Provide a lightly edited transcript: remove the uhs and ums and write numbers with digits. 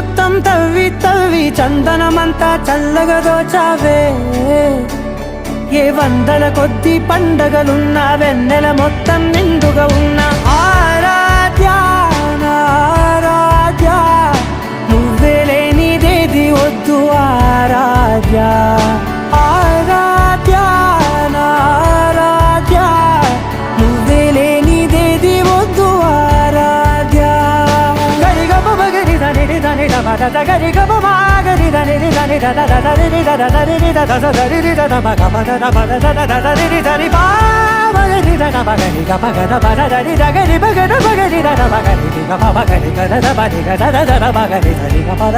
మొత్తం తవ్వి తవ్వి చందనమంతా చల్లగా దోచావే ఏ వందల కొద్ది పండగలున్న వెన్నెల మొత్తం నిండుగా ఉన్న ఆరాధ్య నా ఆరాధ్య నువ్వే లేనిదేది వద్దు ఆరాధ్య ఆరాధ్య నా ఆరాధ్య నువ్వే లేనిదేది వద్దు ఆరాధ్య గరిగ బగరి దని దని దమద గరిగ బగరి దని దని దద దరి దద దరి దద దరి దద బగ బద బద దద దరి దరి బా బగరి దద బగరి గ బగ బద దరి దగరి బగర బగరి దద బగరి గ బగరి గ దద బగరి గ దద దద బగరి దరి గ బద